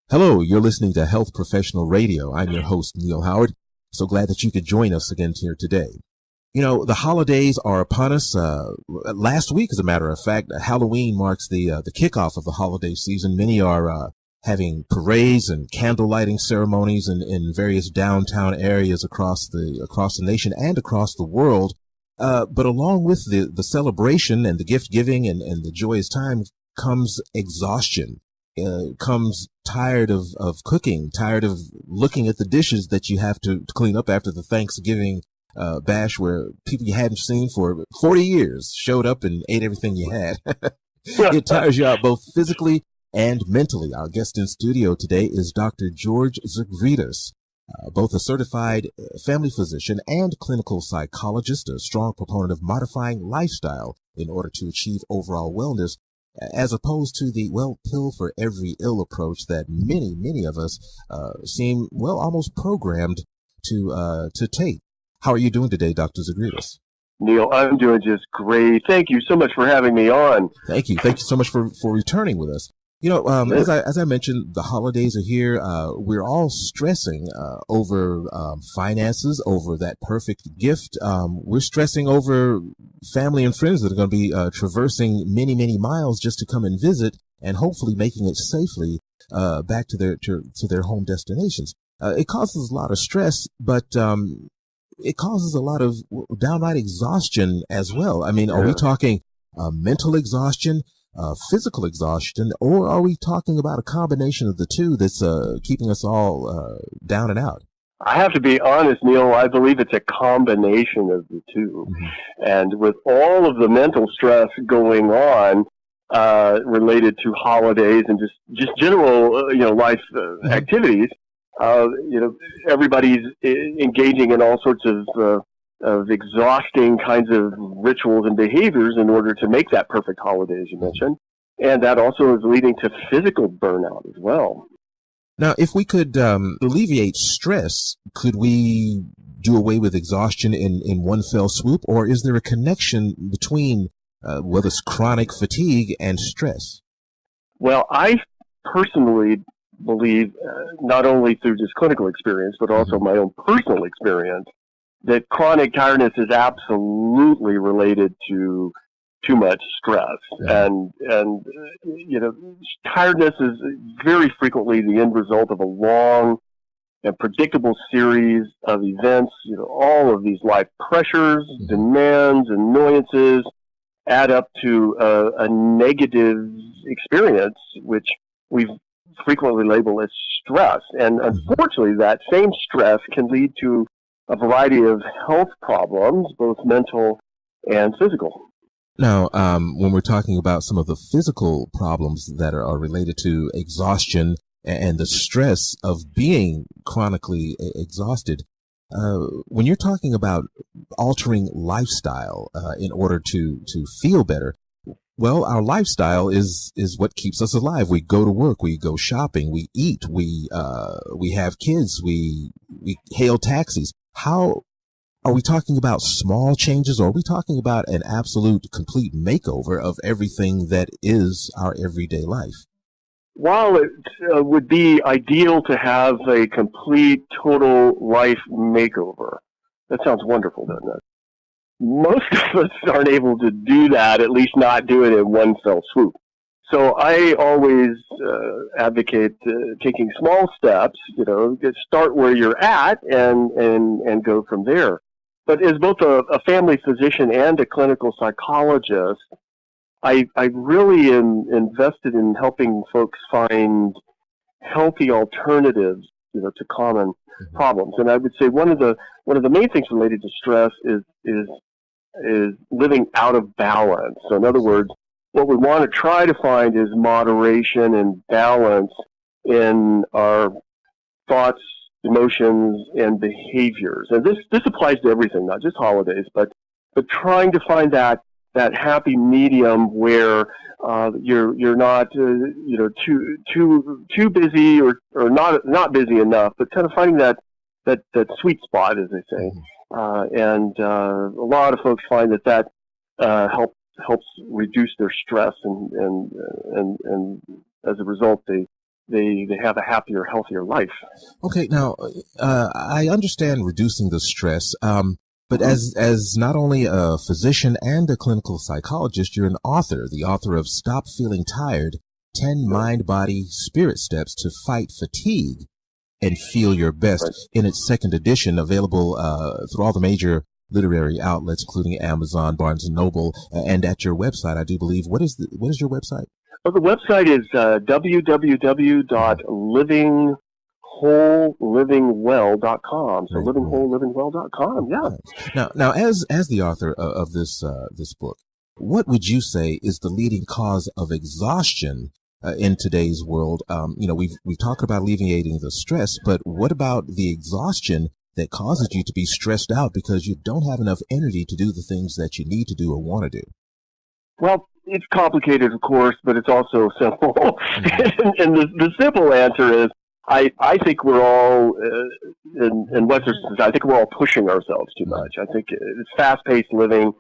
Hello, you're listening to Health Professional Radio. I'm your host, Neal Howard. So glad that you could join us again here today. You know, the holidays are upon us. Last week, as a matter of fact, Halloween marks the kickoff of the holiday season. Many are having parades and candle lighting ceremonies in various downtown areas across the nation and across the world. But along with the celebration and the gift giving and the joyous time comes exhaustion. Comes tired of cooking, tired of looking at the dishes that you have to clean up after the Thanksgiving bash where people you hadn't seen for 40 years showed up and ate everything you had. It tires you out both physically and mentally. Our guest in studio today is Dr. George Zgourides, both a certified family physician and clinical psychologist, a strong proponent of modifying lifestyle in order to achieve overall wellness, as opposed to the, pill for every ill approach that many of us seem, almost programmed to take. How are you doing today, Dr. Zgourides? Neal, I'm doing just great. Thank you so much for having me on. Thank you. Thank you so much for returning with us. You know, as I mentioned, the holidays are here. We're all stressing over finances, over that perfect gift. We're stressing over family and friends that are going to be traversing many miles just to come and visit, and hopefully making it safely back to their home destinations. It causes a lot of stress, but it causes a lot of downright exhaustion as well. I mean, are we talking mental exhaustion? Physical exhaustion, or are we talking about a combination of the two that's keeping us all down and out? I have to be honest, Neal, I believe it's a combination of the two. Mm-hmm. And with all of the mental stress going on related to holidays and just general, life activities, everybody's engaging in all sorts of exhausting kinds of rituals and behaviors in order to make that perfect holiday, as you mentioned. And that also is leading to physical burnout as well. Now, if we could alleviate stress, could we do away with exhaustion in one fell swoop? Or is there a connection between whether it's chronic fatigue and stress? Well, I personally believe, not only through just clinical experience, but also my own personal experience, that chronic tiredness is absolutely related to too much stress. And tiredness is very frequently the end result of a long and predictable series of events. All of these life pressures, demands, annoyances add up to a negative experience, which we've frequently labeled as stress. And unfortunately, that same stress can lead to a variety of health problems, both mental and physical. Now, when we're talking about some of the physical problems that are related to exhaustion and the stress of being chronically exhausted, when you're talking about altering lifestyle in order to feel better, well, our lifestyle is what keeps us alive. We go to work, we go shopping, we eat, we have kids, we hail taxis. How are we talking about small changes, or are we talking about an absolute complete makeover of everything that is our everyday life? While it would be ideal to have a complete, total life makeover, that sounds wonderful, doesn't it? Most of us aren't able to do that, at least not do it in one fell swoop. So I always advocate taking small steps, just start where you're at and go from there. But as both a family physician and a clinical psychologist, I really am invested in helping folks find healthy alternatives, to common problems. And I would say one of the main things related to stress is living out of balance. So in other words, what we want to try to find is moderation and balance in our thoughts, emotions, and behaviors. And this applies to everything, not just holidays, but trying to find that happy medium where you're not too busy or not busy enough, but kind of finding that sweet spot, as they say. And a lot of folks find that helps reduce their stress, and as a result, they they have a happier, healthier life. Okay, now I understand reducing the stress, but as not only a physician and a clinical psychologist, you're an author, the author of Stop Feeling Tired: 10 Mind, Body, Spirit Steps to Fight Fatigue and Feel Your Best, Right. in its second edition, available through all the major literary outlets, including Amazon, Barnes & Noble, and at your website, I do believe. What is your website? Well, the website is www.livingwholelivingwell.com. So livingwholelivingwell.com. Yeah. Now, as the author of this book, what would you say is the leading cause of exhaustion in today's world? We've talked about alleviating the stress, but what about the exhaustion that causes you to be stressed out because you don't have enough energy to do the things that you need to do or want to do? Well, it's complicated, of course, but it's also simple. And the simple answer is, I think we're all, in Western society, I think we're all pushing ourselves too much. I think it's fast-paced living.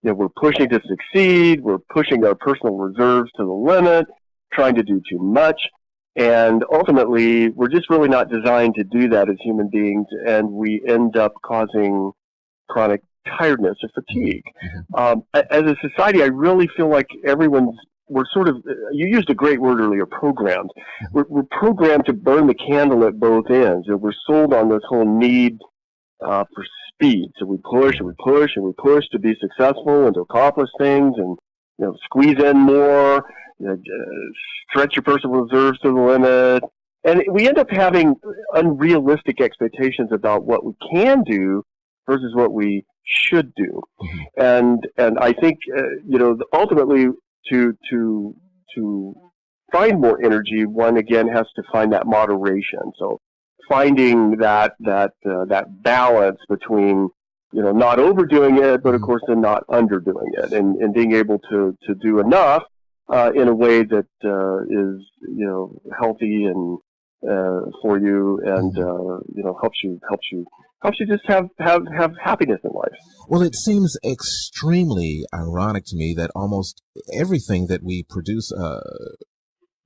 We're pushing to succeed. We're pushing our personal reserves to the limit, trying to do too much. And ultimately, we're just really not designed to do that as human beings, and we end up causing chronic tiredness or fatigue. As a society, I really feel like we're sort of, you used a great word earlier, programmed. We're programmed to burn the candle at both ends, and we're sold on this whole need for speed. So we push and we push and we push to be successful and to accomplish things, and squeeze in more, stretch your personal reserves to the limit. And we end up having unrealistic expectations about what we can do versus what we should do. And I think, ultimately to find more energy, one again has to find that moderation. So finding that balance between, not overdoing it, but of course then not underdoing it, and being able to do enough in a way that is healthy and for you, and helps you just have happiness in life. Well, it seems extremely ironic to me that almost everything that we produce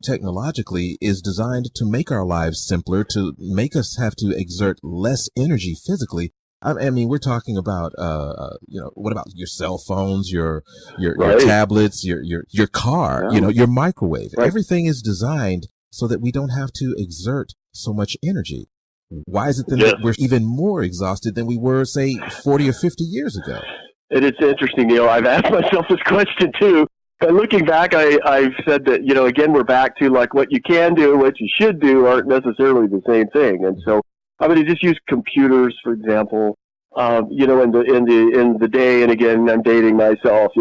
technologically is designed to make our lives simpler, to make us have to exert less energy physically. I mean, we're talking about, what about your cell phones, your tablets, your car, your microwave. Right. Everything is designed so that we don't have to exert so much energy. Why is it then that we're even more exhausted than we were, say, 40 or 50 years ago? It's interesting, Neal. I've asked myself this question too. And looking back, I've said that, again, we're back to like what you can do, what you should do aren't necessarily the same thing. And so I'm going to just use computers, for example. In the day, and again, I'm dating myself,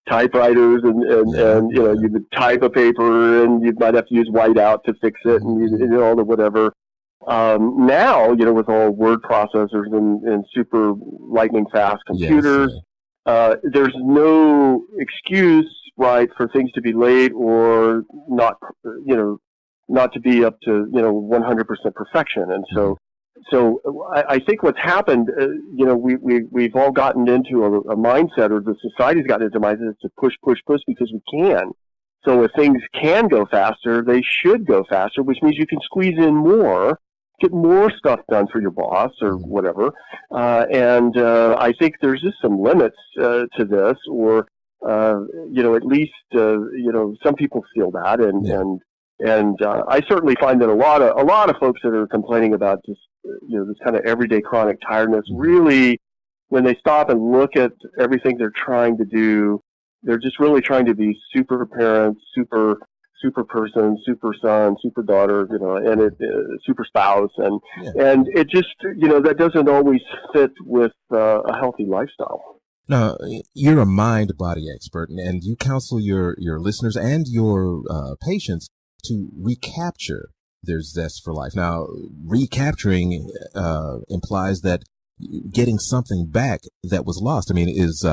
typewriters and you would type a paper and you might have to use whiteout to fix it and all the whatever. Now, with all word processors and super lightning fast computers, there's no excuse, right, for things to be late or not, not to be up to, 100% perfection. And so I think what's happened, we've all gotten into a mindset, or the society's gotten into a mindset to push because we can. So if things can go faster, they should go faster, which means you can squeeze in more, get more stuff done for your boss or whatever. And I think there's just some limits to this, or at least some people feel that, and I certainly find that a lot of folks that are complaining about this kind of everyday chronic tiredness, really, when they stop and look at everything they're trying to do, they're just really trying to be super parents, super person, super son, super daughter, and super spouse, and it just, that doesn't always fit with a healthy lifestyle. Now, you're a mind-body expert, and you counsel your listeners and your patients to recapture their zest for life. Now, recapturing implies that getting something back that was lost. I mean, is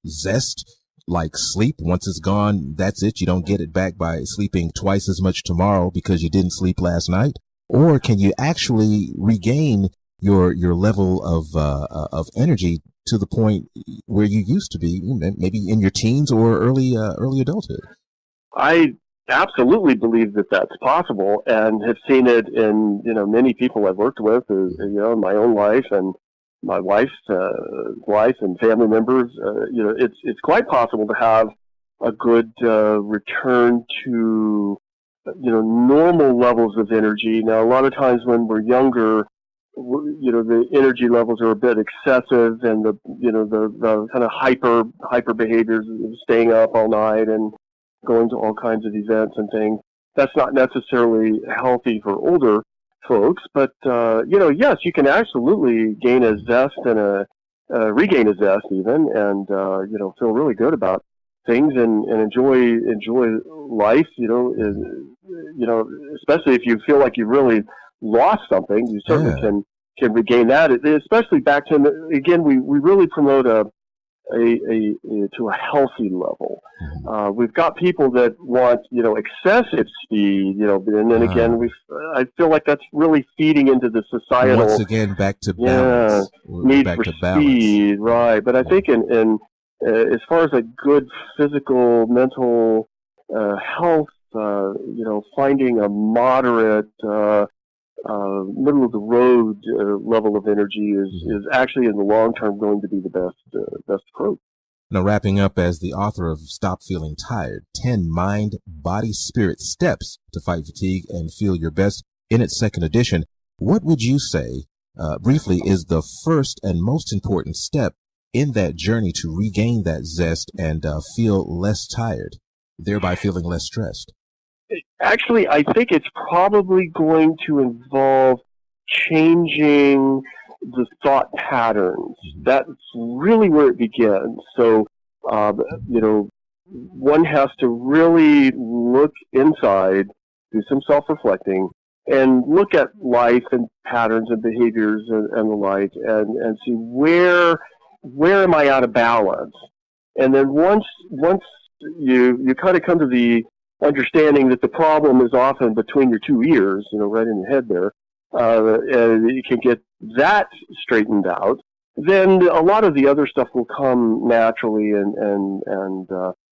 zest like sleep? Once it's gone, that's it. You don't get it back by sleeping twice as much tomorrow because you didn't sleep last night. Or can you actually regain your level of energy to the point where you used to be, maybe in your teens or early adulthood? I absolutely believe that that's possible, and have seen it in many people I've worked with, in my own life and my wife's life and family members. It's quite possible to have a good return to normal levels of energy. Now, a lot of times when we're younger, the energy levels are a bit excessive, and the kind of hyper behaviors, staying up all night and going to all kinds of events and things. That's not necessarily healthy for older folks, but yes, you can absolutely gain a zest and regain a zest even, and feel really good about things and enjoy life. Especially if you feel like you really lost something, you certainly can regain that. Especially back to, again, we really promote to a healthy level. We've got people that want excessive speed, and then again I feel like that's really feeding into the societal, once again, back to balance. Need for speed, right? But I think in as far as a good physical, mental health, finding a moderate, middle of the road level of energy is actually in the long term going to be the best approach. Now, wrapping up, as the author of Stop Feeling Tired, 10 Mind, Body, Spirit Steps to Fight Fatigue and Feel Your Best, in its second edition, what would you say, briefly, is the first and most important step in that journey to regain that zest and feel less tired, thereby feeling less stressed? Actually, I think it's probably going to involve changing the thought patterns. That's really where it begins. So, one has to really look inside, do some self-reflecting, and look at life and patterns and behaviors and the like, and see where am I out of balance. And then once you kind of come to the understanding that the problem is often between your two ears, right in your head there, and you can get that straightened out, then a lot of the other stuff will come naturally and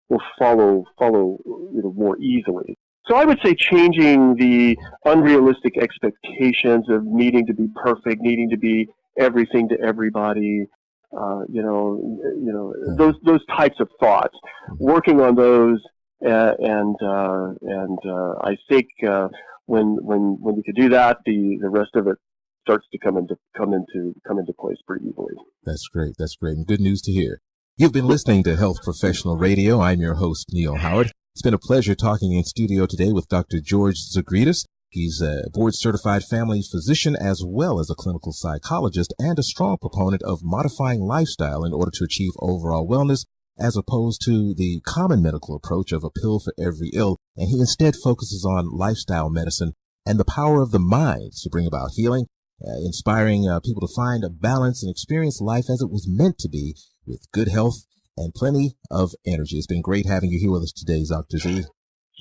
will follow more easily. So I would say changing the unrealistic expectations of needing to be perfect, needing to be everything to everybody, those types of thoughts, working on those. And I think when you can do that, the rest of it starts to come into place pretty easily. That's great. And good news to hear. You've been listening to Health Professional Radio. I'm your host, Neal Howard. It's been a pleasure talking in studio today with Dr. George Zgourides. He's a board-certified family physician as well as a clinical psychologist and a strong proponent of modifying lifestyle in order to achieve overall wellness, as opposed to the common medical approach of a pill for every ill. And he instead focuses on lifestyle medicine and the power of the mind to bring about healing, inspiring people to find a balance and experience life as it was meant to be, with good health and plenty of energy. It's been great having you here with us today, Dr. Z.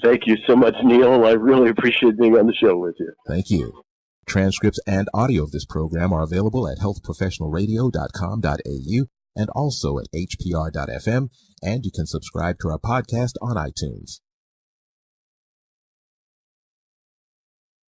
Thank you so much, Neal. I really appreciate being on the show with you. Thank you. Transcripts and audio of this program are available at healthprofessionalradio.com.au and also at hpr.fm, and you can subscribe to our podcast on iTunes.